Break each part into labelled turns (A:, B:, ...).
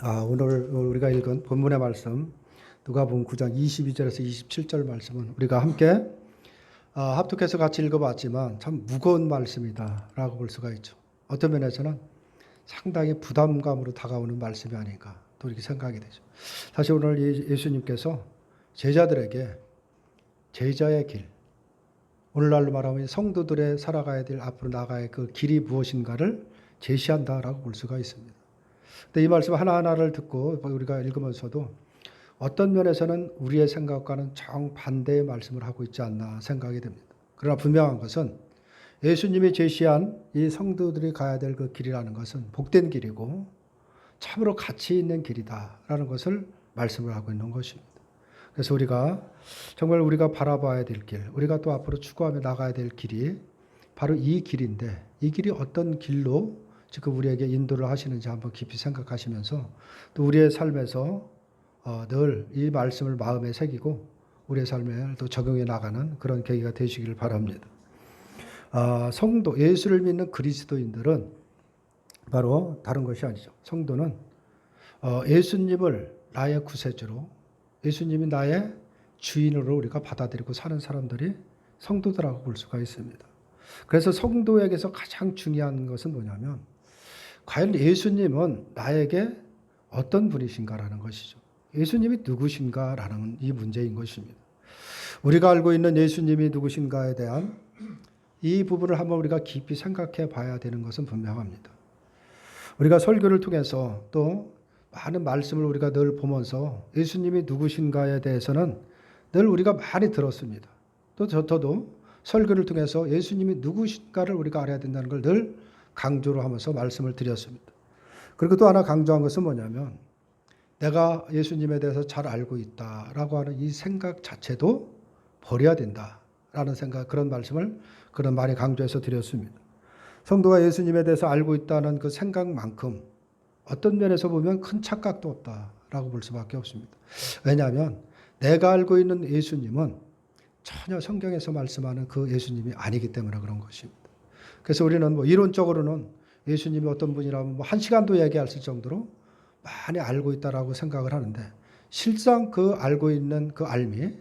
A: 오늘 우리가 읽은 본문의 말씀 누가복음 9장 22절에서 27절 말씀은 우리가 함께 합독해서 같이 읽어봤지만 참 무거운 말씀이다라고 볼 수가 있죠. 어떤 면에서는 상당히 부담감으로 다가오는 말씀이 아닌가 또 이렇게 생각이 되죠. 사실 오늘 예수님께서 제자들에게 제자의 길, 오늘날로 말하면 성도들의 살아가야 될 앞으로 나가야 그 길이 무엇인가를 제시한다라고 볼 수가 있습니다. 근데 이 말씀 하나하나를 듣고 우리가 읽으면서도 어떤 면에서는 우리의 생각과는 정반대의 말씀을 하고 있지 않나 생각이 됩니다. 그러나 분명한 것은 예수님이 제시한 이 성도들이 가야 될 그 길이라는 것은 복된 길이고 참으로 가치 있는 길이다라는 것을 말씀을 하고 있는 것입니다. 그래서 우리가 정말 우리가 바라봐야 될 길, 우리가 또 앞으로 추구하며 나가야 될 길이 바로 이 길인데 이 길이 어떤 길로 지금 우리에게 인도를 하시는지 한번 깊이 생각하시면서 또 우리의 삶에서 늘 이 말씀을 마음에 새기고 우리의 삶에 또 적용해 나가는 그런 계기가 되시길 바랍니다. 성도, 예수를 믿는 그리스도인들은 바로 다른 것이 아니죠. 성도는 예수님을 나의 구세주로, 예수님이 나의 주인으로 우리가 받아들이고 사는 사람들이 성도들하고 볼 수가 있습니다. 그래서 성도에게서 가장 중요한 것은 뭐냐면 과연 예수님은 나에게 어떤 분이신가라는 것이죠. 예수님이 누구신가라는 이 문제인 것입니다. 우리가 알고 있는 예수님이 누구신가에 대한 이 부분을 한번 우리가 깊이 생각해 봐야 되는 것은 분명합니다. 우리가 설교를 통해서 또 많은 말씀을 우리가 늘 보면서 예수님이 누구신가에 대해서는 늘 우리가 많이 들었습니다. 또 저도 설교를 통해서 예수님이 누구신가를 우리가 알아야 된다는 걸 늘 강조를 하면서 말씀을 드렸습니다. 그리고 또 하나 강조한 것은 뭐냐면 내가 예수님에 대해서 잘 알고 있다라고 하는 이 생각 자체도 버려야 된다라는 생각, 그런 말씀을 그런 많이 강조해서 드렸습니다. 성도가 예수님에 대해서 알고 있다는 그 생각만큼 어떤 면에서 보면 큰 착각도 없다라고 볼 수밖에 없습니다. 왜냐하면 내가 알고 있는 예수님은 전혀 성경에서 말씀하는 그 예수님이 아니기 때문에 그런 것입니다. 그래서 우리는 뭐 이론적으로는 예수님이 어떤 분이라면 뭐 한 시간도 얘기할 정도로 많이 알고 있다라고 생각을 하는데 실상 그 알고 있는 그 알미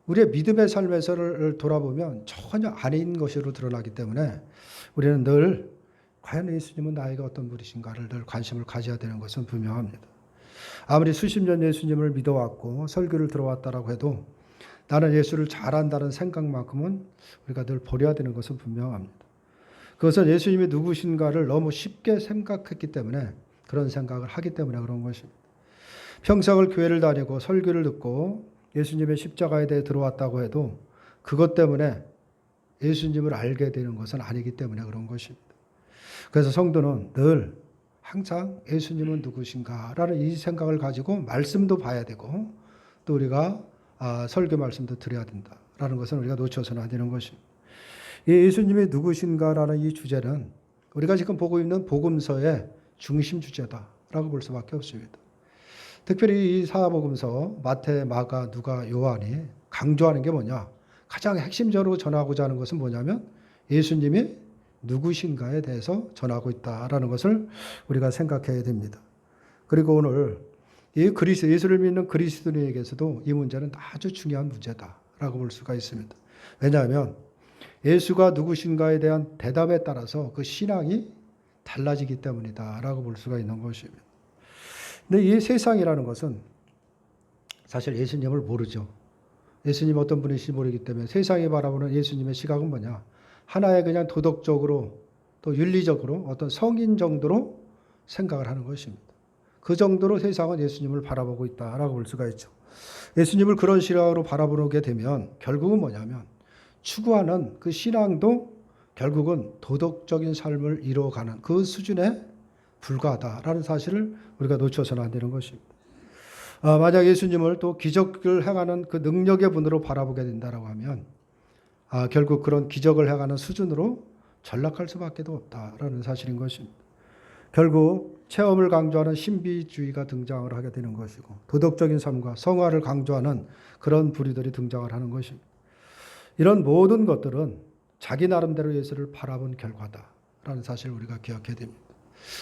A: 우리의 믿음의 삶에서를 돌아보면 전혀 아닌 것으로 드러나기 때문에 우리는 늘 과연 예수님은 나에게 어떤 분이신가를 늘 관심을 가져야 되는 것은 분명합니다. 아무리 수십 년 예수님을 믿어왔고 설교를 들어왔다라고 해도 나는 예수를 잘 안다는 생각만큼은 우리가 늘 버려야 되는 것은 분명합니다. 그것은 예수님이 누구신가를 너무 쉽게 생각했기 때문에 그런 생각을 하기 때문에 그런 것입니다. 평생을 교회를 다니고 설교를 듣고 예수님의 십자가에 대해 들어왔다고 해도 그것 때문에 예수님을 알게 되는 것은 아니기 때문에 그런 것입니다. 그래서 성도는 늘 항상 예수님은 누구신가라는 이 생각을 가지고 말씀도 봐야 되고 또 우리가 설교 말씀도 드려야 된다라는 것은 우리가 놓쳐서는 안 되는 것입니다. 이 예수님이 누구신가라는 이 주제는 우리가 지금 보고 있는 복음서의 중심 주제다라고 볼 수밖에 없습니다. 특별히 이 사복음서 마태, 마가, 누가, 요한이 강조하는 게 뭐냐? 가장 핵심적으로 전하고자 하는 것은 뭐냐면 예수님이 누구신가에 대해서 전하고 있다라는 것을 우리가 생각해야 됩니다. 그리고 오늘 이 예수를 믿는 그리스도인에게서도 이 문제는 아주 중요한 문제다라고 볼 수가 있습니다. 왜냐하면 예수가 누구신가에 대한 대답에 따라서 그 신앙이 달라지기 때문이다라고 볼 수가 있는 것입니다. 근데 이 세상이라는 것은 사실 예수님을 모르죠. 예수님 어떤 분이신지 모르기 때문에 세상이 바라보는 예수님의 시각은 뭐냐? 하나의 그냥 도덕적으로 또 윤리적으로 어떤 성인 정도로 생각을 하는 것입니다. 그 정도로 세상은 예수님을 바라보고 있다라고 볼 수가 있죠. 예수님을 그런 시각으로 바라보게 되면 결국은 뭐냐면 추구하는 그 신앙도 결국은 도덕적인 삶을 이루어가는 그 수준에 불과하다라는 사실을 우리가 놓쳐서는 안 되는 것입니다. 만약 예수님을 또 기적을 행하는 그 능력의 분으로 바라보게 된다라고 하면 결국 그런 기적을 행하는 수준으로 전락할 수밖에 없다라는 사실인 것입니다. 결국 체험을 강조하는 신비주의가 등장을 하게 되는 것이고 도덕적인 삶과 성화를 강조하는 그런 부류들이 등장을 하는 것입니다. 이런 모든 것들은 자기 나름대로 예수를 바라본 결과다라는 사실을 우리가 기억해야 됩니다.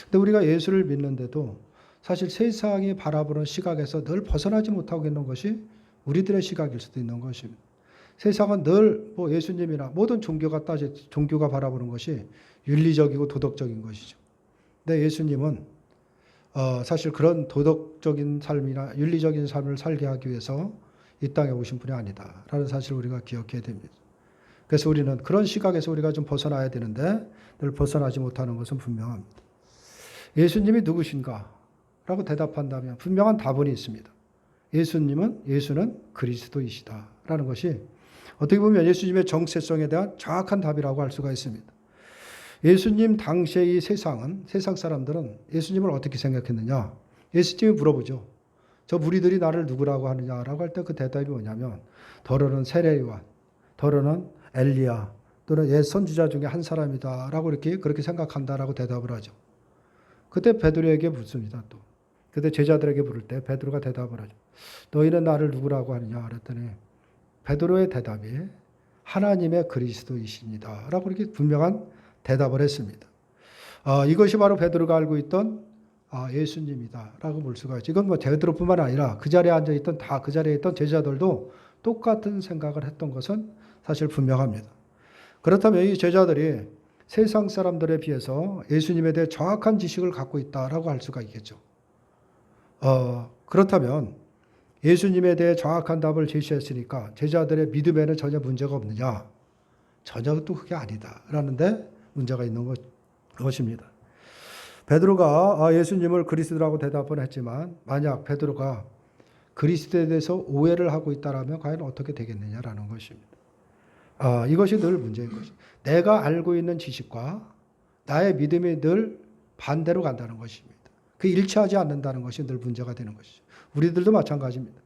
A: 근데 우리가 예수를 믿는데도 사실 세상이 바라보는 시각에서 늘 벗어나지 못하고 있는 것이 우리들의 시각일 수도 있는 것입니다. 세상은 늘 뭐 예수님이나 모든 종교가 바라보는 것이 윤리적이고 도덕적인 것이죠. 근데 예수님은 사실 그런 도덕적인 삶이나 윤리적인 삶을 살게 하기 위해서 이 땅에 오신 분이 아니다라는 사실을 우리가 기억해야 됩니다. 그래서 우리는 그런 시각에서 우리가 좀 벗어나야 되는데 늘 벗어나지 못하는 것은 분명합니다. 예수님이 누구신가? 라고 대답한다면 분명한 답은 있습니다. 예수는 그리스도이시다라는 것이 어떻게 보면 예수님의 정체성에 대한 정확한 답이라고 할 수가 있습니다. 예수님 당시의 이 세상 사람들은 예수님을 어떻게 생각했느냐? 예수님이 물어보죠. 저 무리들이 나를 누구라고 하느냐라고 할 때 그 대답이 뭐냐면 더러는 세례요한, 더러는 엘리야, 또는 옛 선지자 중에 한 사람이다라고 그렇게 생각한다라고 대답을 하죠. 그때 베드로에게 묻습니다. 또 그때 제자들에게 물을 때 베드로가 대답을 하죠. 너희는 나를 누구라고 하느냐? 그랬더니 베드로의 대답이 하나님의 그리스도이십니다라고 이렇게 분명한 대답을 했습니다. 이것이 바로 베드로가 알고 있던 예수님이다라고 볼 수가 있죠. 이건 뭐 베드로뿐만 아니라 그 자리에 앉아 있던 그 자리에 있던 제자들도 똑같은 생각을 했던 것은 사실 분명합니다. 그렇다면 이 제자들이 세상 사람들에 비해서 예수님에 대해 정확한 지식을 갖고 있다라고 할 수가 있겠죠. 그렇다면 예수님에 대해 정확한 답을 제시했으니까 제자들의 믿음에는 전혀 문제가 없느냐? 전혀 또 그게 아니다라는데 문제가 있는 것입니다. 베드로가 예수님을 그리스도라고 대답은 했지만 만약 베드로가 그리스도에 대해서 오해를 하고 있다라면 과연 어떻게 되겠느냐라는 것입니다. 이것이 늘 문제인 것입니다. 내가 알고 있는 지식과 나의 믿음이 늘 반대로 간다는 것입니다. 그 일치하지 않는다는 것이 늘 문제가 되는 것이죠. 우리들도 마찬가지입니다.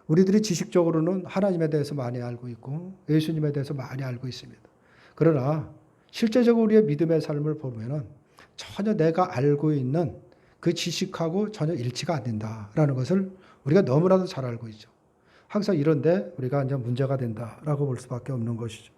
A: 우리들이 지식적으로는 하나님에 대해서 많이 알고 있고 예수님에 대해서 많이 알고 있습니다. 그러나 실제적으로 우리의 믿음의 삶을 보면은 전혀 내가 알고 있는 그 지식하고 전혀 일치가 안 된다라는 것을 우리가 너무나도 잘 알고 있죠. 항상 이런데 우리가 이제 문제가 된다라고 볼 수밖에 없는 것이죠.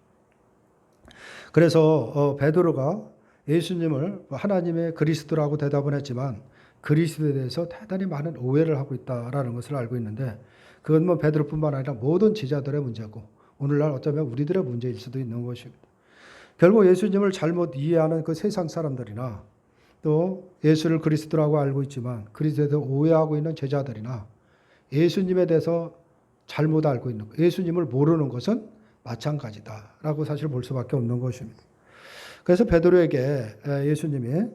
A: 그래서 베드로가 예수님을 하나님의 그리스도라고 대답은 했지만 그리스도에 대해서 대단히 많은 오해를 하고 있다라는 것을 알고 있는데 그건 뭐 베드로뿐만 아니라 모든 제자들의 문제고 오늘날 어쩌면 우리들의 문제일 수도 있는 것입니다. 결국 예수님을 잘못 이해하는 그 세상 사람들이나 또 예수를 그리스도라고 알고 있지만 그리스도에 대해서 오해하고 있는 제자들이나 예수님에 대해서 잘못 알고 있는 것, 예수님을 모르는 것은 마찬가지다라고 사실 볼 수밖에 없는 것입니다. 그래서 베드로에게 예수님이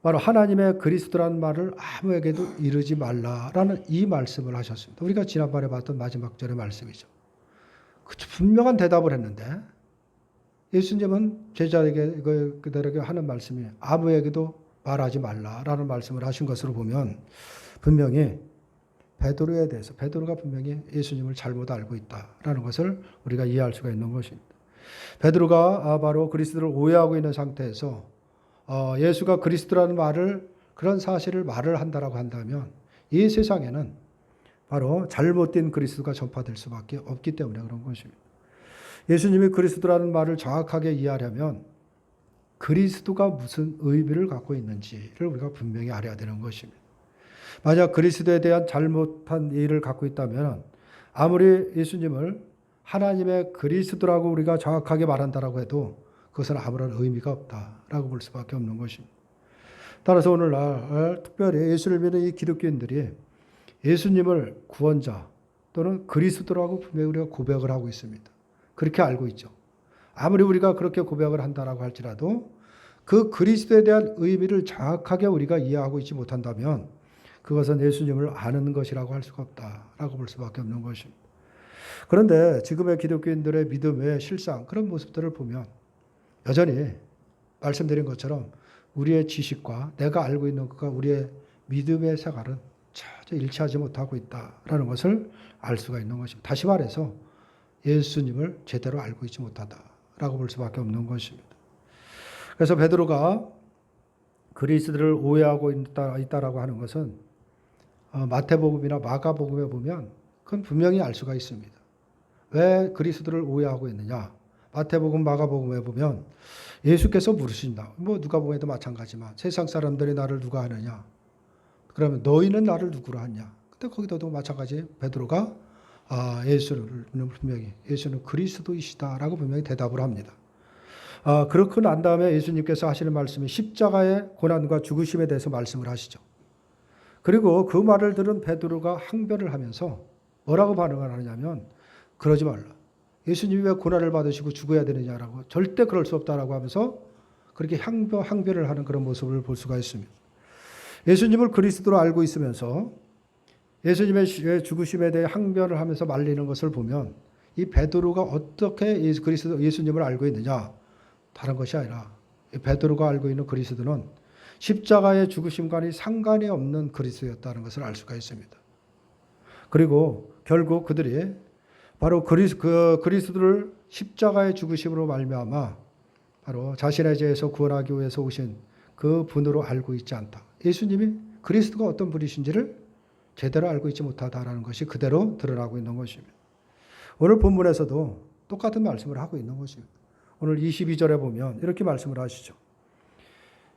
A: 바로 하나님의 그리스도라는 말을 아무에게도 이르지 말라라는 이 말씀을 하셨습니다. 우리가 지난번에 봤던 마지막 절의 말씀이죠. 분명한 대답을 했는데 예수님은 제자에게 그들에게 하는 말씀이 아무에게도 말하지 말라라는 말씀을 하신 것으로 보면 분명히 베드로에 대해서 베드로가 분명히 예수님을 잘못 알고 있다라는 것을 우리가 이해할 수가 있는 것입니다. 베드로가 바로 그리스도를 오해하고 있는 상태에서 예수가 그리스도라는 말을 그런 사실을 말을 한다라고 한다면 이 세상에는 바로 잘못된 그리스도가 전파될 수밖에 없기 때문에 그런 것입니다. 예수님이 그리스도라는 말을 정확하게 이해하려면 그리스도가 무슨 의미를 갖고 있는지를 우리가 분명히 알아야 되는 것입니다. 만약 그리스도에 대한 잘못한 이해를 갖고 있다면 아무리 예수님을 하나님의 그리스도라고 우리가 정확하게 말한다라고 해도 그것은 아무런 의미가 없다라고 볼 수밖에 없는 것입니다. 따라서 오늘날 특별히 예수를 믿는 이 기독교인들이 예수님을 구원자 또는 그리스도라고 분명히 우리가 고백을 하고 있습니다. 그렇게 알고 있죠. 아무리 우리가 그렇게 고백을 한다라고 할지라도 그 그리스도에 대한 의미를 정확하게 우리가 이해하고 있지 못한다면 그것은 예수님을 아는 것이라고 할 수가 없다라고 볼 수밖에 없는 것입니다. 그런데 지금의 기독교인들의 믿음의 실상 그런 모습들을 보면 여전히 말씀드린 것처럼 우리의 지식과 내가 알고 있는 것과 우리의 믿음의 생활은 전혀 일치하지 못하고 있다라는 것을 알 수가 있는 것입니다. 다시 말해서 예수님을 제대로 알고 있지 못하다라고 볼 수밖에 없는 것입니다. 그래서 베드로가 그리스도를 오해하고 있다라고 하는 것은 마태복음이나 마가복음에 보면 그건 분명히 알 수가 있습니다. 왜 그리스도를 오해하고 있느냐? 마태복음, 마가복음에 보면 예수께서 물으신다. 뭐 누가복음에도 마찬가지지만 세상 사람들이 나를 누가 하느냐? 그러면 너희는 나를 누구로 하냐? 근데 거기서도 마찬가지 베드로가 예수는 분명히 예수는 그리스도이시다라고 분명히 대답을 합니다. 그렇고 난 다음에 예수님께서 하시는 말씀이 십자가의 고난과 죽으심에 대해서 말씀을 하시죠. 그리고 그 말을 들은 베드로가 항변을 하면서 뭐라고 반응을 하냐면 그러지 말라. 예수님이 왜 고난을 받으시고 죽어야 되느냐라고 절대 그럴 수 없다라고 하면서 그렇게 항변을 하는 그런 모습을 볼 수가 있습니다. 예수님을 그리스도로 알고 있으면서 예수님의 죽으심에 대해 항변을 하면서 말리는 것을 보면 이 베드로가 어떻게 예수님을 알고 있느냐? 다른 것이 아니라 베드로가 알고 있는 그리스도는 십자가의 죽으심과는 상관이 없는 그리스도였다는 것을 알 수가 있습니다. 그리고 결국 그들이 바로 그리스도를 십자가의 죽으심으로 말미암아 바로 자신의 죄에서 구원하기 위해서 오신 그 분으로 알고 있지 않다. 예수님이 그리스도가 어떤 분이신지를 제대로 알고 있지 못하다라는 것이 그대로 드러나고 있는 것입니다. 오늘 본문에서도 똑같은 말씀을 하고 있는 것입니다. 오늘 22절에 보면 이렇게 말씀을 하시죠.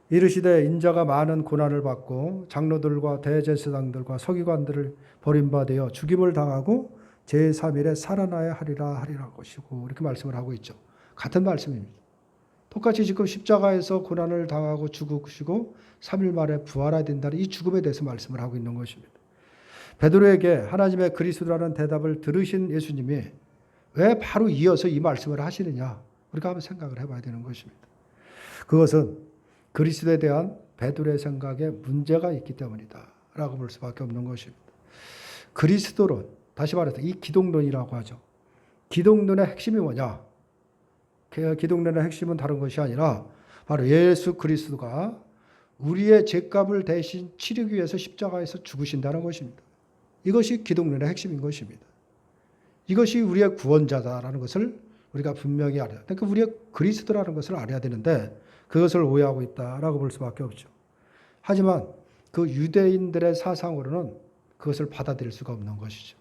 A: 이르시되 인자가 많은 고난을 받고 장로들과 대제사장들과 서기관들을 버림받아 죽임을 당하고 제3일에 살아나야 하리라 것이고 이렇게 말씀을 하고 있죠. 같은 말씀입니다. 똑같이 지금 십자가에서 고난을 당하고 죽으시고 3일 만에 부활해야 된다는 이 죽음에 대해서 말씀을 하고 있는 것입니다. 베드로에게 하나님의 그리스도라는 대답을 들으신 예수님이 왜 바로 이어서 이 말씀을 하시느냐 우리가 한번 생각을 해봐야 되는 것입니다. 그것은 그리스도에 대한 베드로의 생각에 문제가 있기 때문이다 라고 볼 수밖에 없는 것입니다. 그리스도론, 다시 말해서 이 기독론이라고 하죠. 기독론의 핵심이 뭐냐? 기독론의 핵심은 다른 것이 아니라 바로 예수 그리스도가 우리의 죄값을 대신 치르기 위해서 십자가에서 죽으신다는 것입니다. 이것이 기독론의 핵심인 것입니다. 이것이 우리의 구원자다라는 것을 우리가 분명히 알아야 돼요. 그러니까 우리의 그리스도라는 것을 알아야 되는데 그것을 오해하고 있다라고 볼 수밖에 없죠. 하지만 그 유대인들의 사상으로는 그것을 받아들일 수가 없는 것이죠.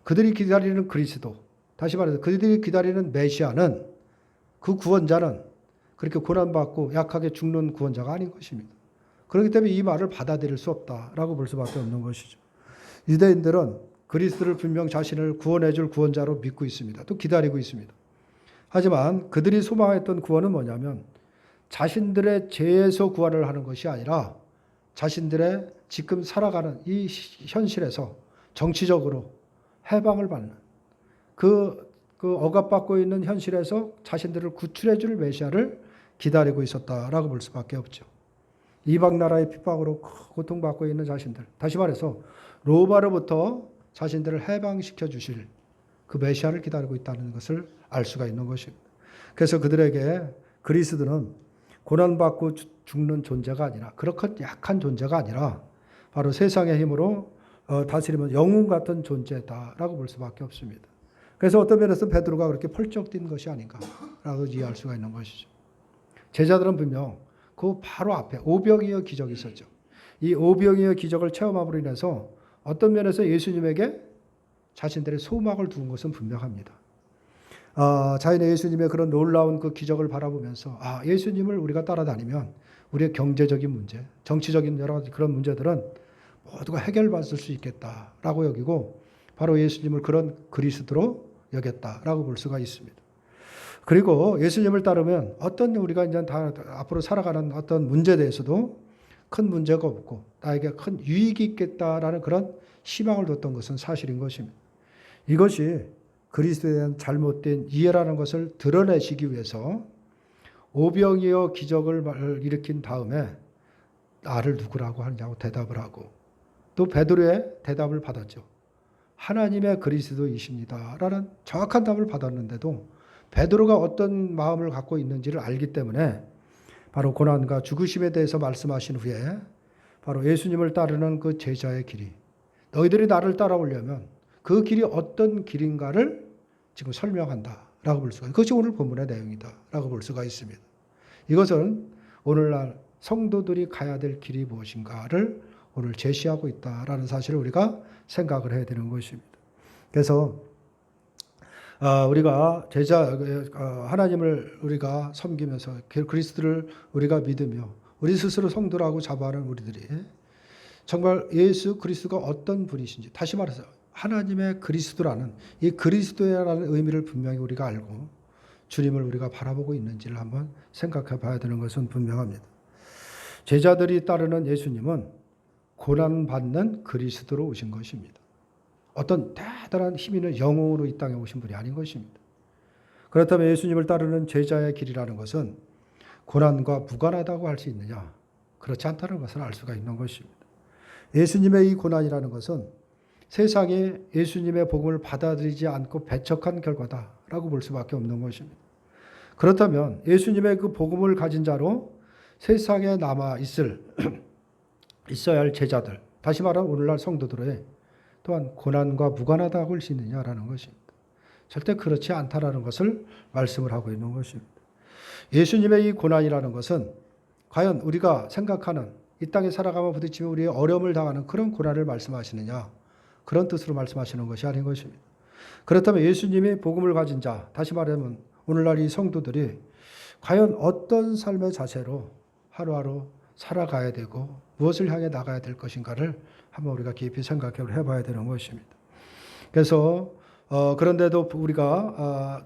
A: 그들이 기다리는 그리스도, 다시 말해서 그들이 기다리는 메시아는 그 구원자는 그렇게 고난받고 약하게 죽는 구원자가 아닌 것입니다. 그렇기 때문에 이 말을 받아들일 수 없다라고 볼 수밖에 없는 것이죠. 유대인들은 그리스도를 분명 자신을 구원해 줄 구원자로 믿고 있습니다. 또 기다리고 있습니다. 하지만 그들이 소망했던 구원은 뭐냐면 자신들의 죄에서 구원을 하는 것이 아니라 자신들의 지금 살아가는 이 현실에서 정치적으로 해방을 받는 그 억압받고 있는 현실에서 자신들을 구출해 줄 메시아를 기다리고 있었다라고 볼 수밖에 없죠. 이방 나라의 핍박으로 고통받고 있는 자신들, 다시 말해서 로마로부터 자신들을 해방시켜 주실 그 메시아를 기다리고 있다는 것을 알 수가 있는 것입니다. 그래서 그들에게 그리스도는 고난받고 죽는 존재가 아니라 그렇게 약한 존재가 아니라 바로 세상의 힘으로 다스리면 영웅 같은 존재다라고 볼 수밖에 없습니다. 그래서 어떤 면에서 베드로가 그렇게 펄쩍 뛴 것이 아닌가라고 이해할 수가 있는 것이죠. 제자들은 분명 그 바로 앞에 오병이어 기적이 있었죠. 이 오병이어 기적을 체험함으로 인해서 어떤 면에서 예수님에게 자신들의 소망을 두은 것은 분명합니다. 자신의 예수님의 그런 놀라운 그 기적을 바라보면서 예수님을 우리가 따라다니면 우리의 경제적인 문제, 정치적인 여러 가지 그런 문제들은 모두가 해결받을 수 있겠다라고 여기고 바로 예수님을 그런 그리스도로 여겼다라고 볼 수가 있습니다. 그리고 예수님을 따르면 어떤 우리가 이제 다 앞으로 살아가는 어떤 문제에 대해서도 큰 문제가 없고 나에게 큰 유익이 있겠다라는 그런 희망을 뒀던 것은 사실인 것입니다. 이것이 그리스도에 대한 잘못된 이해라는 것을 드러내시기 위해서 오병이어 기적을 일으킨 다음에 나를 누구라고 하느냐고 대답을 하고 또 베드로의 대답을 받았죠. 하나님의 그리스도이십니다 라는 정확한 답을 받았는데도 베드로가 어떤 마음을 갖고 있는지를 알기 때문에 바로 고난과 죽으심에 대해서 말씀하신 후에 바로 예수님을 따르는 그 제자의 길이 너희들이 나를 따라오려면 그 길이 어떤 길인가를 지금 설명한다라고 볼 수가 있습니다. 그것이 오늘 본문의 내용이다라고 볼 수가 있습니다. 이것은 오늘날 성도들이 가야 될 길이 무엇인가를 오늘 제시하고 있다라는 사실을 우리가 생각을 해야 되는 것입니다. 그래서 우리가 하나님을 우리가 섬기면서 그리스도를 우리가 믿으며 우리 스스로 성도라고 자부하는 우리들이 정말 예수 그리스도가 어떤 분이신지, 다시 말해서 하나님의 그리스도라는 이 그리스도라는 의미를 분명히 우리가 알고 주님을 우리가 바라보고 있는지를 한번 생각해 봐야 되는 것은 분명합니다. 제자들이 따르는 예수님은 고난받는 그리스도로 오신 것입니다. 어떤 대단한 힘 있는 영웅으로 이 땅에 오신 분이 아닌 것입니다. 그렇다면 예수님을 따르는 제자의 길이라는 것은 고난과 무관하다고 할 수 있느냐? 그렇지 않다는 것을 알 수가 있는 것입니다. 예수님의 이 고난이라는 것은 세상이 예수님의 복음을 받아들이지 않고 배척한 결과다라고 볼 수밖에 없는 것입니다. 그렇다면 예수님의 그 복음을 가진 자로 세상에 남아 있어야 할 제자들, 다시 말하면 오늘날 성도들의 또한 고난과 무관하다고 할 수 있느냐라는 것입니다. 절대 그렇지 않다라는 것을 말씀을 하고 있는 것입니다. 예수님의 이 고난이라는 것은 과연 우리가 생각하는 이 땅에 살아가며 부딪히며 우리의 어려움을 당하는 그런 고난을 말씀하시느냐, 그런 뜻으로 말씀하시는 것이 아닌 것입니다. 그렇다면 예수님이 복음을 가진 자, 다시 말하면 오늘날 이 성도들이 과연 어떤 삶의 자세로 하루하루 살아가야 되고 무엇을 향해 나가야 될 것인가를 한번 우리가 깊이 생각해 봐야 되는 것입니다. 그래서 그런데도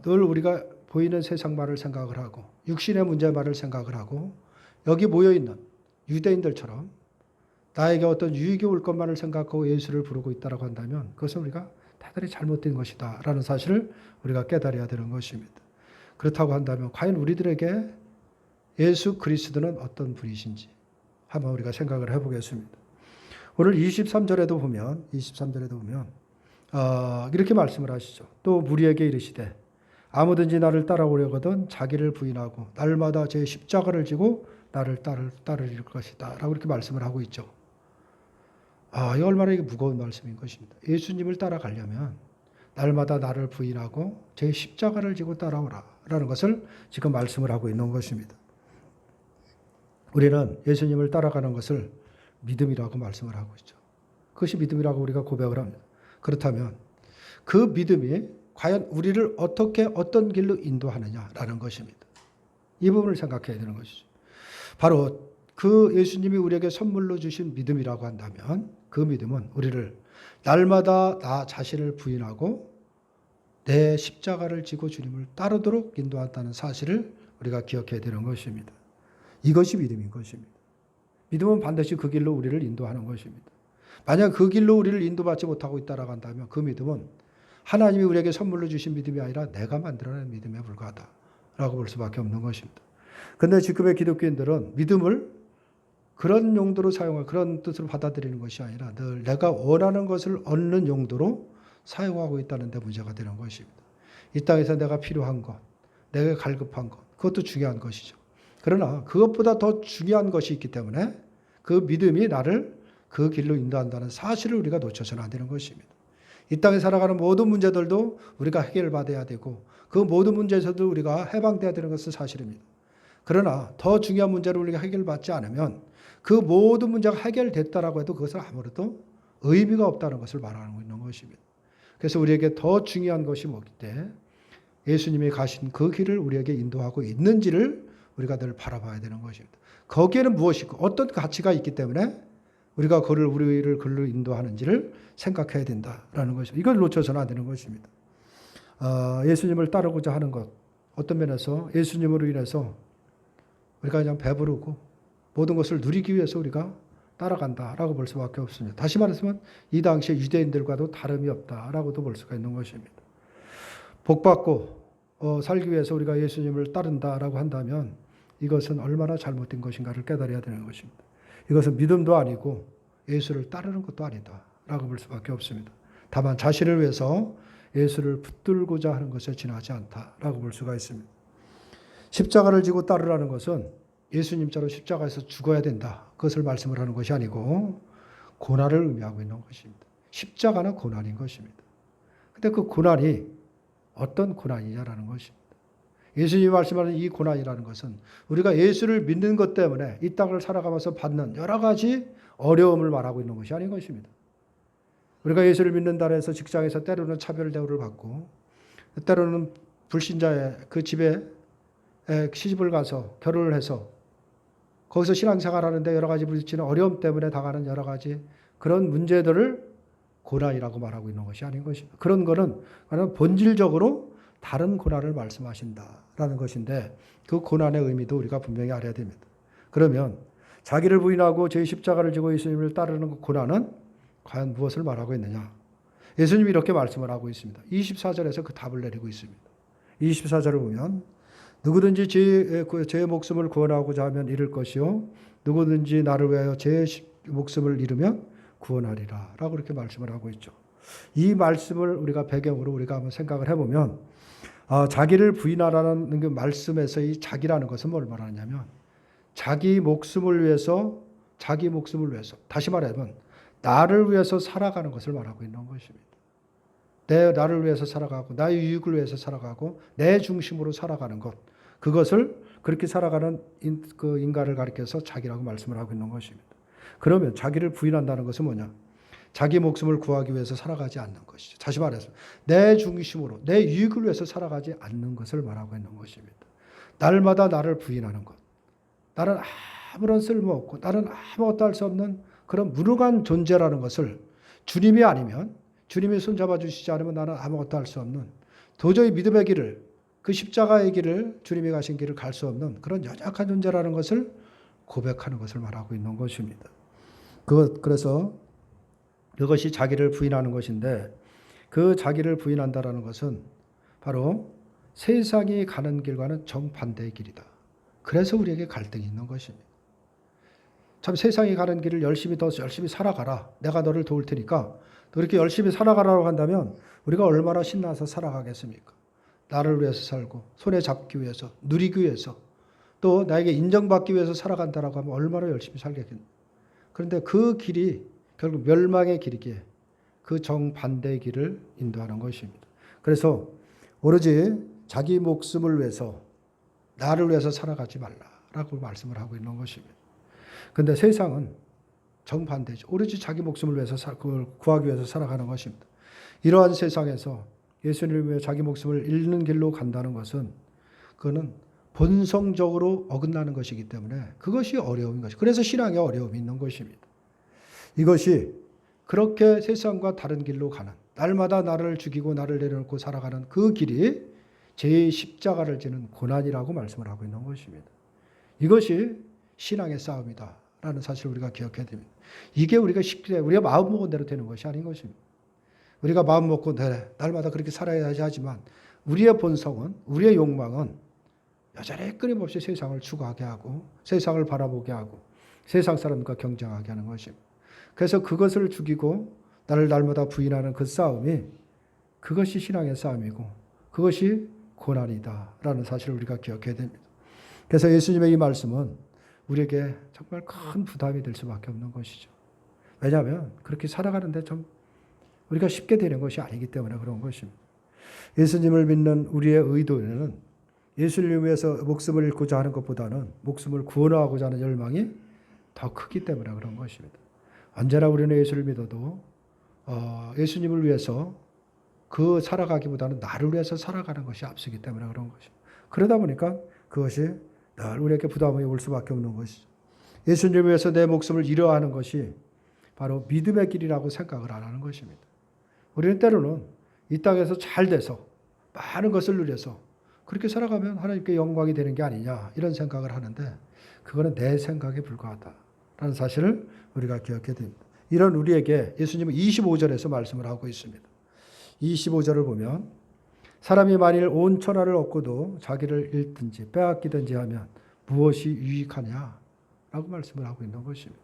A: 늘 우리가 보이는 세상말을 생각을 하고 육신의 문제말을 생각을 하고 여기 모여있는 유대인들처럼 나에게 어떤 유익이 올 것만을 생각하고 예수를 부르고 있다고 한다면 그것은 우리가 대단히 잘못된 것이다 라는 사실을 우리가 깨달아야 되는 것입니다. 그렇다고 한다면 과연 우리들에게 예수 그리스도는 어떤 분이신지 한번 우리가 생각을 해보겠습니다. 오늘 23절에도 보면 이렇게 말씀을 하시죠. 또 무리에게 이르시되 아무든지 나를 따라오려거든 자기를 부인하고 날마다 제 십자가를 지고 나를 따르릴 것이다 라고 이렇게 말씀을 하고 있죠. 이 얼마나 무거운 말씀인 것입니다. 예수님을 따라가려면 날마다 나를 부인하고 제 십자가를 지고 따라오라 라는 것을 지금 말씀을 하고 있는 것입니다. 우리는 예수님을 따라가는 것을 믿음이라고 말씀을 하고 있죠. 그것이 믿음이라고 우리가 고백을 합니다. 그렇다면 그 믿음이 과연 우리를 어떤 길로 인도하느냐라는 것입니다. 이 부분을 생각해야 되는 것이죠. 바로 그 예수님이 우리에게 선물로 주신 믿음이라고 한다면 그 믿음은 우리를 날마다 나 자신을 부인하고 내 십자가를 지고 주님을 따르도록 인도한다는 사실을 우리가 기억해야 되는 것입니다. 이것이 믿음인 것입니다. 믿음은 반드시 그 길로 우리를 인도하는 것입니다. 만약 그 길로 우리를 인도받지 못하고 있다라고 한다면 그 믿음은 하나님이 우리에게 선물로 주신 믿음이 아니라 내가 만들어낸 믿음에 불과하다라고 볼 수밖에 없는 것입니다. 그런데 지금의 기독교인들은 믿음을 그런 용도로 사용하고 그런 뜻으로 받아들이는 것이 아니라 늘 내가 원하는 것을 얻는 용도로 사용하고 있다는 데 문제가 되는 것입니다. 이 땅에서 내가 필요한 것, 내가 갈급한 것, 그것도 중요한 것이죠. 그러나 그것보다 더 중요한 것이 있기 때문에 그 믿음이 나를 그 길로 인도한다는 사실을 우리가 놓쳐서는 안 되는 것입니다. 이 땅에 살아가는 모든 문제들도 우리가 해결받아야 되고 그 모든 문제에서도 우리가 해방돼야 되는 것은 사실입니다. 그러나 더 중요한 문제를 우리가 해결받지 않으면 그 모든 문제가 해결됐다라고 해도 그것은 아무래도 의미가 없다는 것을 말하고 있는 것입니다. 그래서 우리에게 더 중요한 것이 뭐기 때문에 예수님이 가신 그 길을 우리에게 인도하고 있는지를 우리가 늘 바라봐야 되는 것입니다. 거기에는 무엇이 있고 어떤 가치가 있기 때문에 우리가 우리를 그걸로 인도하는지를 생각해야 된다라는 것입니다. 이걸 놓쳐서는 안 되는 것입니다. 예수님을 따르고자 하는 것, 어떤 면에서 예수님으로 인해서 우리가 그냥 배부르고 모든 것을 누리기 위해서 우리가 따라간다라고 볼 수밖에 없습니다. 다시 말해서면 이 당시에 유대인들과도 다름이 없다라고도 볼 수가 있는 것입니다. 복받고 살기 위해서 우리가 예수님을 따른다라고 한다면 이것은 얼마나 잘못된 것인가를 깨달아야 되는 것입니다. 이것은 믿음도 아니고 예수를 따르는 것도 아니다라고 볼 수밖에 없습니다. 다만 자신을 위해서 예수를 붙들고자 하는 것에 지나지 않다라고 볼 수가 있습니다. 십자가를 지고 따르라는 것은 예수님처럼 십자가에서 죽어야 된다. 그것을 말씀을 하는 것이 아니고 고난을 의미하고 있는 것입니다. 십자가는 고난인 것입니다. 그런데 그 고난이 어떤 고난이냐라는 것입니다. 예수님이 말씀하는 이 고난이라는 것은 우리가 예수를 믿는 것 때문에 이 땅을 살아가면서 받는 여러 가지 어려움을 말하고 있는 것이 아닌 것입니다. 우리가 예수를 믿는다 해서 직장에서 때로는 차별 대우를 받고 때로는 불신자의 그 집에 시집을 가서 결혼을 해서 거기서 신앙생활 하는데 여러 가지 부딪히는 어려움 때문에 당하는 여러 가지 그런 문제들을 고난이라고 말하고 있는 것이 아닌 것입니다. 그런 거는 본질적으로 다른 고난을 말씀하신다라는 것인데 그 고난의 의미도 우리가 분명히 알아야 됩니다. 그러면 자기를 부인하고 제 십자가를 지고 예수님을 따르는 그 고난은 과연 무엇을 말하고 있느냐? 예수님이 이렇게 말씀을 하고 있습니다. 24절에서 그 답을 내리고 있습니다. 24절을 보면 누구든지 제 목숨을 구원하고자 하면 잃을 것이요 누구든지 나를 위하여 제 목숨을 잃으면 구원하리라 라고 이렇게 말씀을 하고 있죠. 이 말씀을 우리가 배경으로 우리가 한번 생각을 해보면 자기를 부인하라는 그 말씀에서 이 자기라는 것은 뭘 말하냐면 자기 목숨을 위해서 다시 말하면 나를 위해서 살아가는 것을 말하고 있는 것입니다. 나를 위해서 살아가고 나의 유익을 위해서 살아가고 내 중심으로 살아가는 것 그것을 그렇게 살아가는 그 인간을 가리켜서 자기라고 말씀을 하고 있는 것입니다. 그러면 자기를 부인한다는 것은 뭐냐? 자기 목숨을 구하기 위해서 살아가지 않는 것이죠. 다시 말해서 내 중심으로 내 유익을 위해서 살아가지 않는 것을 말하고 있는 것입니다. 날마다 나를 부인하는 것. 나는 아무런 쓸모없고 나는 아무것도 할 수 없는 그런 무능한 존재라는 것을 주님이 아니면 주님이 손잡아 주시지 않으면 나는 아무것도 할 수 없는 도저히 믿음의 길을 그 십자가의 길을 주님이 가신 길을 갈 수 없는 그런 연약한 존재라는 것을 고백하는 것을 말하고 있는 것입니다. 그래서 그것이 자기를 부인하는 것인데 그 자기를 부인한다라는 것은 바로 세상이 가는 길과는 정반대의 길이다. 그래서 우리에게 갈등이 있는 것입니다. 참 세상이 가는 길을 더 열심히 살아가라. 내가 너를 도울 테니까 그렇게 열심히 살아가라고 한다면 우리가 얼마나 신나서 살아가겠습니까? 나를 위해서 살고 손에 잡기 위해서 누리기 위해서 또 나에게 인정받기 위해서 살아간다라고 하면 얼마나 열심히 살겠겠냐. 그런데 그 길이 결국 멸망의 길이기에 그 정반대의 길을 인도하는 것입니다. 그래서 오로지 자기 목숨을 위해서 나를 위해서 살아가지 말라라고 말씀을 하고 있는 것입니다. 그런데 세상은 정반대죠. 오로지 자기 목숨을 위해서 그걸 구하기 위해서 살아가는 것입니다. 이러한 세상에서 예수님을 위해 자기 목숨을 잃는 길로 간다는 것은 그거는 본성적으로 어긋나는 것이기 때문에 그것이 어려움인 것이죠. 그래서 신앙에 어려움이 있는 것입니다. 이것이 그렇게 세상과 다른 길로 가는 날마다 나를 죽이고 나를 내려놓고 살아가는 그 길이 제 십자가를 지는 고난이라고 말씀을 하고 있는 것입니다. 이것이 신앙의 싸움이다라는 사실을 우리가 기억해야 됩니다. 이게 우리가 우리가 마음 먹은 대로 되는 것이 아닌 것입니다. 우리가 마음 먹고 날마다 그렇게 살아야지 하지만 우리의 본성은 우리의 욕망은 여전히 끊임없이 세상을 추구하게 하고 세상을 바라보게 하고 세상 사람과 경쟁하게 하는 것입니다. 그래서 그것을 죽이고 나를 날마다 부인하는 그 싸움이 그것이 신앙의 싸움이고 그것이 고난이다라는 사실을 우리가 기억해야 됩니다. 그래서 예수님의 이 말씀은 우리에게 정말 큰 부담이 될 수밖에 없는 것이죠. 왜냐하면 그렇게 살아가는데 좀 우리가 쉽게 되는 것이 아니기 때문에 그런 것입니다. 예수님을 믿는 우리의 의도는 예수님을 위해서 목숨을 잃고자 하는 것보다는 목숨을 구원하고자 하는 열망이 더 크기 때문에 그런 것입니다. 언제나 우리는 예수를 믿어도 예수님을 위해서 그 살아가기보다는 나를 위해서 살아가는 것이 앞서기 때문에 그런 것입니다. 그러다 보니까 그것이 늘 우리에게 부담이 올 수밖에 없는 것이죠. 예수님을 위해서 내 목숨을 잃어야 하는 것이 바로 믿음의 길이라고 생각을 안 하는 것입니다. 우리는 때로는 이 땅에서 잘 돼서 많은 것을 누려서 그렇게 살아가면 하나님께 영광이 되는 게 아니냐 이런 생각을 하는데 그거는 내 생각에 불과하다라는 사실을 우리가 기억해야 됩니다. 이런 우리에게 예수님은 25절에서 말씀을 하고 있습니다. 25절을 보면 사람이 만일 온 천하를 얻고도 자기를 잃든지 빼앗기든지 하면 무엇이 유익하냐라고 말씀을 하고 있는 것입니다.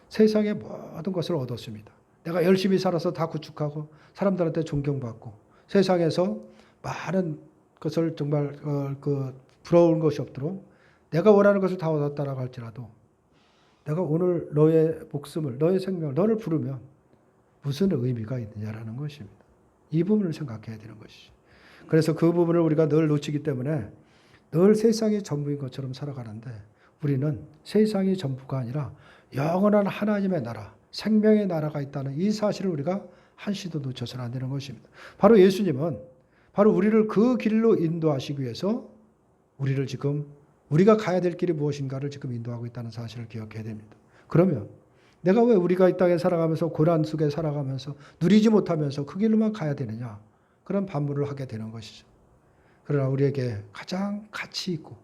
A: 세상의 모든 것을 얻었습니다. 내가 열심히 살아서 다 구축하고 사람들한테 존경받고 세상에서 많은 것을 정말 부러운 것이 없도록 내가 원하는 것을 다 얻었다라고 할지라도 내가 오늘 너의 목숨을 너의 생명을 너를 부르면 무슨 의미가 있느냐라는 것입니다. 이 부분을 생각해야 되는 것이죠. 그래서 그 부분을 우리가 늘 놓치기 때문에 늘 세상이 전부인 것처럼 살아가는데 우리는 세상이 전부가 아니라 영원한 하나님의 나라 생명의 나라가 있다는 이 사실을 우리가 한시도 놓쳐서는 안 되는 것입니다. 바로 예수님은 바로 우리를 그 길로 인도하시기 위해서 우리를 지금 우리가 가야 될 길이 무엇인가를 지금 인도하고 있다는 사실을 기억해야 됩니다. 그러면 내가 왜 우리가 이 땅에 살아가면서 고난 속에 살아가면서 누리지 못하면서 그 길로만 가야 되느냐? 그런 반문을 하게 되는 것이죠. 그러나 우리에게 가장 가치 있고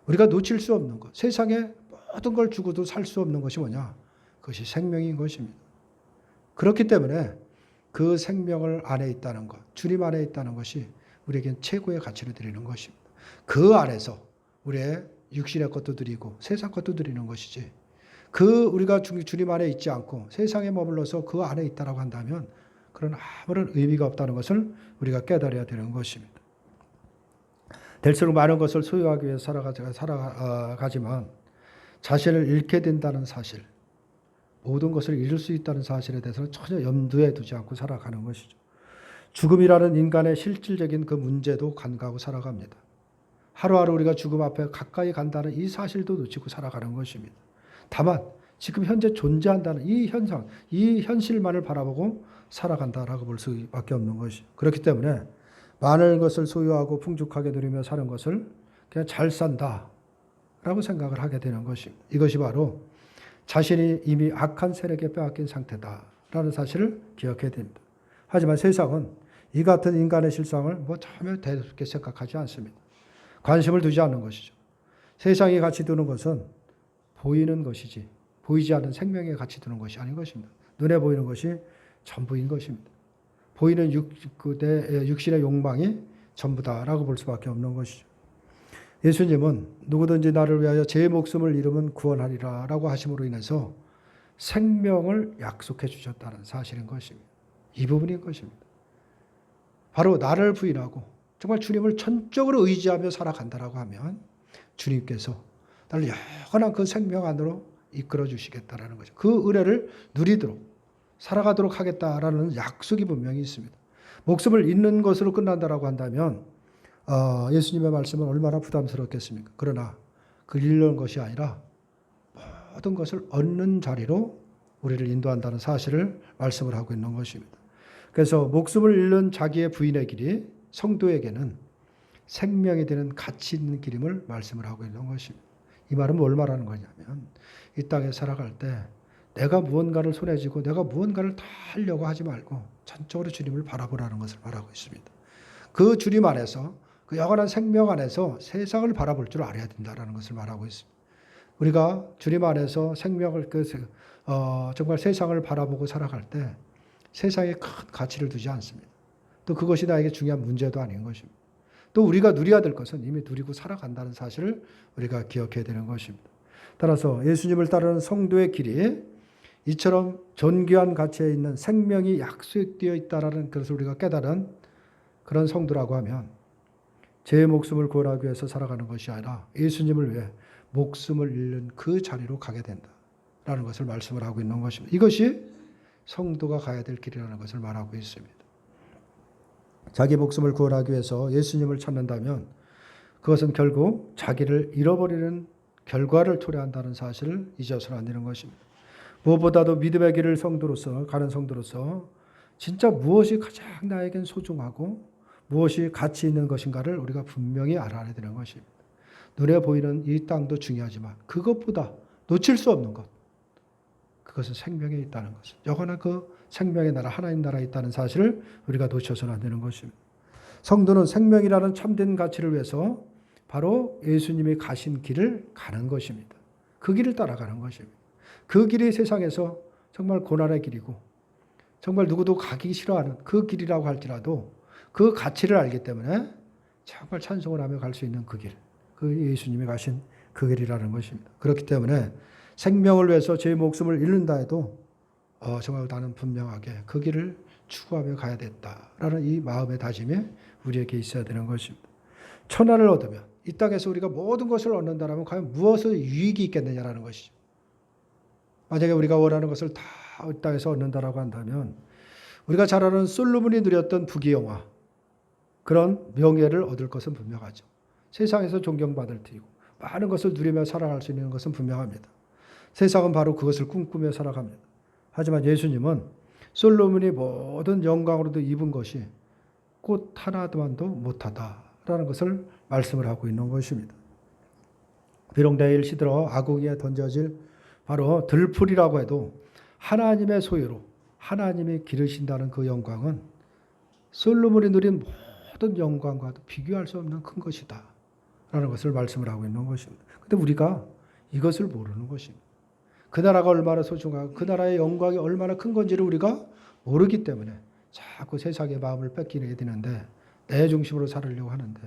A: 우리가 놓칠 수 없는 것, 세상에 모든 걸 주고도 살 수 없는 것이 뭐냐? 그것이 생명인 것입니다. 그렇기 때문에 그 생명을 안에 있다는 것, 주님 안에 있다는 것이 우리에겐 최고의 가치를 드리는 것입니다. 그 안에서 우리의 육신의 것도 드리고 세상 것도 드리는 것이지, 그 우리가 주님 안에 있지 않고 세상에 머물러서 그 안에 있다라고 한다면 그런 아무런 의미가 없다는 것을 우리가 깨달아야 되는 것입니다. 될수록 많은 것을 소유하기 위해서 살아가지만 자신을 잃게 된다는 사실, 모든 것을 잃을 수 있다는 사실에 대해서는 전혀 염두에 두지 않고 살아가는 것이죠. 죽음이라는 인간의 실질적인 그 문제도 간과하고 살아갑니다. 하루하루 우리가 죽음 앞에 가까이 간다는 이 사실도 놓치고 살아가는 것입니다. 다만 지금 현재 존재한다는 이 현상, 이 현실만을 바라보고 살아간다라고 볼 수밖에 없는 것이죠. 그렇기 때문에 많은 것을 소유하고 풍족하게 누리며 사는 것을 그냥 잘 산다라고 생각을 하게 되는 것입니다. 이것이 바로 자신이 이미 악한 세력에 빼앗긴 상태다라는 사실을 기억해야 됩니다. 하지만 세상은 이 같은 인간의 실상을 전혀 대수롭게 생각하지 않습니다. 관심을 두지 않는 것이죠. 세상에 가치 두는 것은 보이는 것이지 보이지 않는 생명에 가치 두는 것이 아닌 것입니다. 눈에 보이는 것이 전부인 것입니다. 보이는 육신의 욕망이 전부다라고 볼 수밖에 없는 것이죠. 예수님은 누구든지 나를 위하여 제 목숨을 잃으면 구원하리라 라고 하심으로 인해서 생명을 약속해 주셨다는 사실인 것입니다. 이 부분인 것입니다. 바로 나를 부인하고 정말 주님을 전적으로 의지하며 살아간다라고 하면 주님께서 나를 영원한 그 생명 안으로 이끌어 주시겠다라는 거죠. 그 은혜를 누리도록 살아가도록 하겠다라는 약속이 분명히 있습니다. 목숨을 잃는 것으로 끝난다라고 한다면 예수님의 말씀은 얼마나 부담스럽겠습니까? 그러나 그 잃는 것이 아니라 모든 것을 얻는 자리로 우리를 인도한다는 사실을 말씀을 하고 있는 것입니다. 그래서 목숨을 잃는 자기의 부인의 길이 성도에게는 생명이 되는 가치 있는 길임을 말씀을 하고 있는 것입니다. 이 말은 뭘 말하는 거냐면 이 땅에 살아갈 때 내가 무언가를 손에 쥐고 내가 무언가를 다 하려고 하지 말고 전적으로 주님을 바라보라는 것을 말하고 있습니다. 그 주님 안에서 그 영원한 생명 안에서 세상을 바라볼 줄 알아야 된다는 것을 말하고 있습니다. 우리가 주님 안에서 생명을 정말 세상을 바라보고 살아갈 때 세상에 큰 가치를 두지 않습니다. 또 그것이 나에게 중요한 문제도 아닌 것입니다. 또 우리가 누려야 될 것은 이미 누리고 살아간다는 사실을 우리가 기억해야 되는 것입니다. 따라서 예수님을 따르는 성도의 길이 이처럼 존귀한 가치에 있는 생명이 약속되어 있다는 것을 우리가 깨달은 그런 성도라고 하면 제 목숨을 구원하기 위해서 살아가는 것이 아니라 예수님을 위해 목숨을 잃는 그 자리로 가게 된다라는 것을 말씀을 하고 있는 것입니다. 이것이 성도가 가야 될 길이라는 것을 말하고 있습니다. 자기 목숨을 구원하기 위해서 예수님을 찾는다면 그것은 결국 자기를 잃어버리는 결과를 초래한다는 사실을 잊어서는 안 되는 것입니다. 무엇보다도 믿음의 길을 가는 성도로서 진짜 무엇이 가장 나에겐 소중하고 무엇이 가치 있는 것인가를 우리가 분명히 알아야 되는 것입니다. 눈에 보이는 이 땅도 중요하지만 그것보다 놓칠 수 없는 것, 그것은 생명에 있다는 것을, 영원한 그 생명의 나라, 하나님 나라에 있다는 사실을 우리가 놓쳐서는 안 되는 것입니다. 성도는 생명이라는 참된 가치를 위해서 바로 예수님이 가신 길을 가는 것입니다. 그 길을 따라가는 것입니다. 그 길이 세상에서 정말 고난의 길이고 정말 누구도 가기 싫어하는 그 길이라고 할지라도 그 가치를 알기 때문에 정말 찬송을 하며 갈 수 있는 그 길, 그 예수님이 가신 그 길이라는 것입니다. 그렇기 때문에 생명을 위해서 제 목숨을 잃는다 해도 정말 나는 분명하게 그 길을 추구하며 가야 됐다라는 이 마음의 다짐이 우리에게 있어야 되는 것입니다. 천하를 얻으면 이 땅에서 우리가 모든 것을 얻는다면 과연 무엇의 유익이 있겠느냐라는 것이죠. 만약에 우리가 원하는 것을 다 이 땅에서 얻는다라고 한다면 우리가 잘 아는 솔로몬이 누렸던 부귀영화, 그런 명예를 얻을 것은 분명하죠. 세상에서 존경받을 테이고 많은 것을 누리며 살아갈 수 있는 것은 분명합니다. 세상은 바로 그것을 꿈꾸며 살아갑니다. 하지만 예수님은 솔로몬이 모든 영광으로도 입은 것이 꽃 하나만도 못하다라는 것을 말씀을 하고 있는 것입니다. 비록 내일 시들어 아궁이에 던져질 바로 들풀이라고 해도 하나님의 소유로 하나님이 기르신다는 그 영광은 솔로몬이 누린 모든 영광과도 비교할 수 없는 큰 것이다 라는 것을 말씀을 하고 있는 것입니다. 근데 우리가 이것을 모르는 것입니다. 그 나라가 얼마나 소중하고 그 나라의 영광이 얼마나 큰 건지를 우리가 모르기 때문에 자꾸 세상의 마음을 뺏기게 되는데 내 중심으로 살으려고 하는데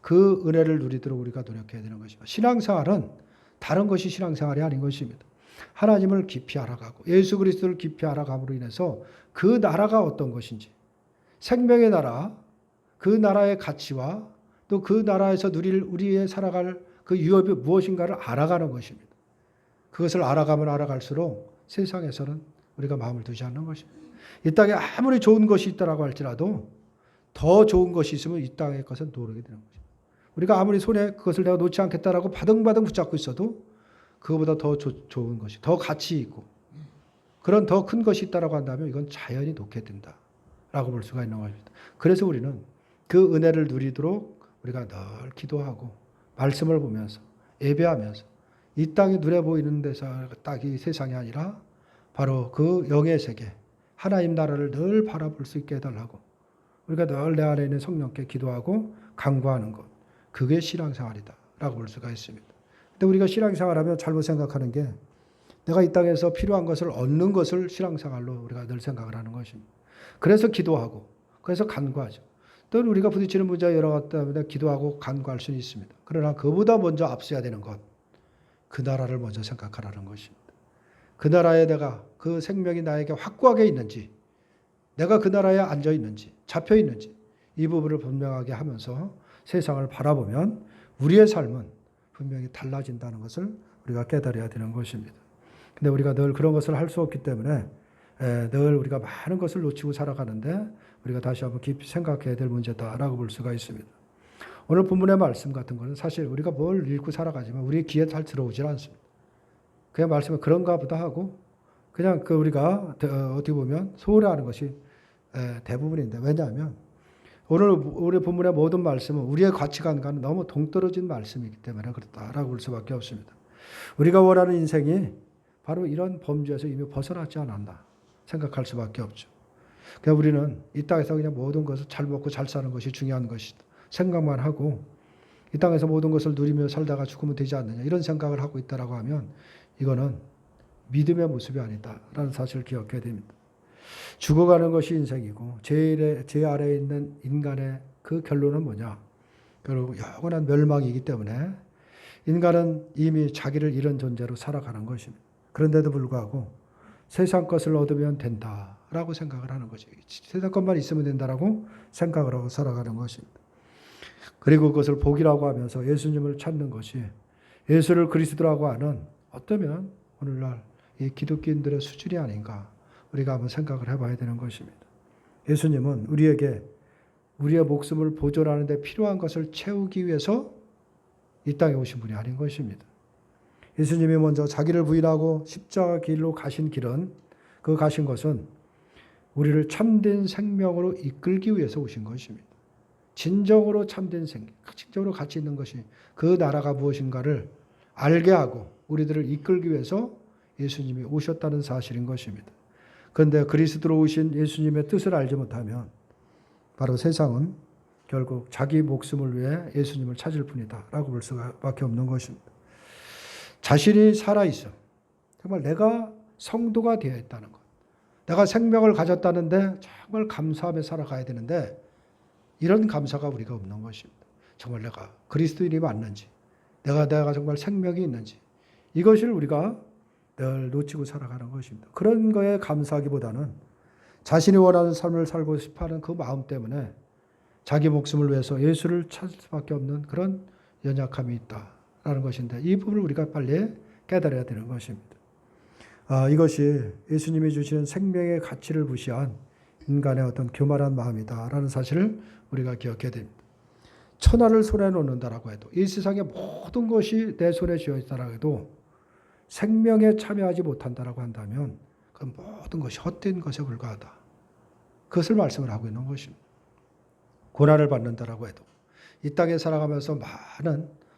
A: 그 은혜를 누리도록 우리가 노력해야 되는 것입니다. 신앙생활은 다른 것이 신앙생활이 아닌 것입니다. 하나님을 깊이 알아가고 예수 그리스도를 깊이 알아감으로 인해서 그 나라가 어떤 것인지 생명의 나라, 그 나라의 가치와 또 그 나라에서 누릴 우리의 살아갈 그 유업이 무엇인가를 알아가는 것입니다. 그것을 알아가면 알아갈수록 세상에서는 우리가 마음을 두지 않는 것입니다. 이 땅에 아무리 좋은 것이 있다라고 할지라도 더 좋은 것이 있으면 이 땅의 것은 모르게 되는 것입니다. 우리가 아무리 손에 그것을 내가 놓지 않겠다라고 바등바등 붙잡고 있어도 그거보다 더 좋은 것이, 더 가치 있고 그런 더 큰 것이 있다라고 한다면 이건 자연히 놓게 된다라고 볼 수가 있는 것입니다. 그래서 우리는 그 은혜를 누리도록 우리가 늘 기도하고 말씀을 보면서 예배하면서 이 땅이 눈에 보이는 데서 딱 이 세상이 아니라 바로 그 영의 세계 하나님 나라를 늘 바라볼 수 있게 해달라고 우리가 늘 내 안에 있는 성령께 기도하고 간구하는 것, 그게 신앙생활이다 라고 볼 수가 있습니다. 근데 우리가 신앙생활하면 잘못 생각하는 게 내가 이 땅에서 필요한 것을 얻는 것을 신앙생활로 우리가 늘 생각을 하는 것입니다. 그래서 기도하고 그래서 간구하죠. 또 우리가 부딪히는 문제가 여러 가지 때문에 기도하고 간구할 수는 있습니다. 그러나 그보다 먼저 앞서야 되는 것, 그 나라를 먼저 생각하라는 것입니다. 그 나라에 내가 그 생명이 나에게 확고하게 있는지, 내가 그 나라에 앉아 있는지, 잡혀 있는지 이 부분을 분명하게 하면서 세상을 바라보면 우리의 삶은 분명히 달라진다는 것을 우리가 깨달아야 되는 것입니다. 근데 우리가 늘 그런 것을 할 수 없기 때문에 늘 우리가 많은 것을 놓치고 살아가는데 우리가 다시 한번 깊이 생각해야 될 문제다라고 볼 수가 있습니다. 오늘 본문의 말씀 같은 거는 사실 우리가 뭘 읽고 살아가지만 우리 귀에 잘 들어오질 않습니다. 그냥 말씀은 그런가 보다 하고 그냥 그 우리가 어떻게 보면 소홀해하는 것이 대부분인데 왜냐하면 오늘 우리 본문의 모든 말씀은 우리의 가치관과는 너무 동떨어진 말씀이기 때문에 그렇다라고 볼 수밖에 없습니다. 우리가 원하는 인생이 바로 이런 범주에서 이미 벗어났지 않았나 생각할 수밖에 없죠. 그냥 우리는 이 땅에서 그냥 모든 것을 잘 먹고 잘 사는 것이 중요한 것이다 생각만 하고 이 땅에서 모든 것을 누리며 살다가 죽으면 되지 않느냐 이런 생각을 하고 있다라고 하면 이거는 믿음의 모습이 아니다라는 사실을 기억해야 됩니다. 죽어가는 것이 인생이고 제 아래에 있는 인간의 그 결론은 뭐냐? 결국 영원한 멸망이기 때문에 인간은 이미 자기를 잃은 존재로 살아가는 것입니다. 그런데도 불구하고 세상 것을 얻으면 된다라고 생각을 하는 거죠. 세상 것만 있으면 된다라고 생각을 하고 살아가는 것입니다. 그리고 그것을 복이라고 하면서 예수님을 찾는 것이 예수를 그리스도라고 하는 어쩌면 오늘날 이 기독교인들의 수준이 아닌가 우리가 한번 생각을 해봐야 되는 것입니다. 예수님은 우리에게 우리의 목숨을 보존하는 데 필요한 것을 채우기 위해서 이 땅에 오신 분이 아닌 것입니다. 예수님이 먼저 자기를 부인하고 십자가 길로 가신 길은 그 가신 것은 우리를 참된 생명으로 이끌기 위해서 오신 것입니다. 진정으로 참된 생명, 진정으로 가치 있는 것이 그 나라가 무엇인가를 알게 하고 우리들을 이끌기 위해서 예수님이 오셨다는 사실인 것입니다. 그런데 그리스도로 오신 예수님의 뜻을 알지 못하면 바로 세상은 결국 자기 목숨을 위해 예수님을 찾을 뿐이다 라고 볼 수밖에 없는 것입니다. 자신이 살아있어. 정말 내가 성도가 되어 있다는 것. 내가 생명을 가졌다는데 정말 감사하며 살아가야 되는데 이런 감사가 우리가 없는 것입니다. 정말 내가 그리스도인이 맞는지 내가 정말 생명이 있는지 이것을 우리가 늘 놓치고 살아가는 것입니다. 그런 거에 감사하기보다는 자신이 원하는 삶을 살고 싶어하는 그 마음 때문에 자기 목숨을 위해서 예수를 찾을 수밖에 없는 그런 연약함이 있다라는 것인데 이 부분을 우리가 빨리 깨달아야 되는 것입니다. 이것이 예수님이 주시는 생명의 가치를 무시한 인간의 어떤 교만한 마음이다라는 사실을 우리가 기억해야 됩니다. 천하를 손에 놓는다라고 해도 이 세상의 모든 것이 내 손에 쥐어 있다라고 해도 생명에 참여하지 못한다라고 한다면 그 모든 것이 헛된 것에 불과하다. 그것을 말씀을 하고 있는 것입니다. 고난을 받는다라고 해도 이 땅에 살아가면서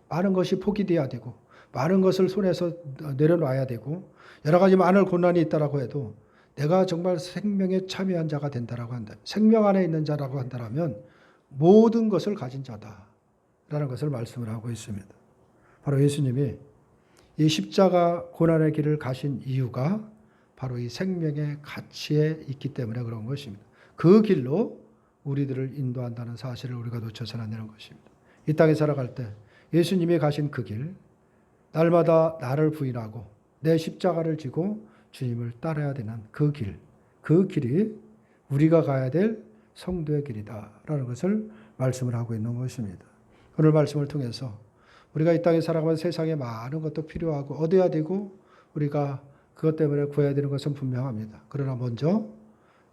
A: 많은 것이 포기되어야 되고 많은 것을 손에서 내려놔야 되고 여러 가지 많은 고난이 있다라고 해도 내가 정말 생명에 참여한 자가 된다라고 한다. 생명 안에 있는 자라고 한다면 모든 것을 가진 자다라는 것을 말씀을 하고 있습니다. 바로 예수님이 이 십자가 고난의 길을 가신 이유가 바로 이 생명의 가치에 있기 때문에 그런 것입니다. 그 길로 우리들을 인도한다는 사실을 우리가 놓쳐서는 안 되는 것입니다. 이 땅에 살아갈 때 예수님이 가신 그 길, 날마다 나를 부인하고 내 십자가를 지고 주님을 따라야 되는 그 길, 그 길이 우리가 가야 될 성도의 길이다라는 것을 말씀을 하고 있는 것입니다. 오늘 말씀을 통해서 우리가 이 땅에 살아가면 세상에 많은 것도 필요하고 얻어야 되고 우리가 그것 때문에 구해야 되는 것은 분명합니다. 그러나 먼저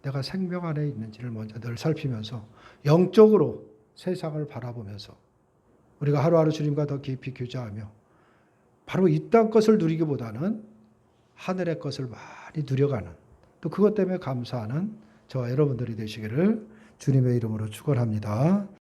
A: 내가 생명 안에 있는지를 먼저 늘 살피면서 영적으로 세상을 바라보면서 우리가 하루하루 주님과 더 깊이 교제하며 바로 이 땅 것을 누리기보다는 하늘의 것을 많이 누려가는 또 그것 때문에 감사하는 저와 여러분들이 되시기를 주님의 이름으로 축원합니다.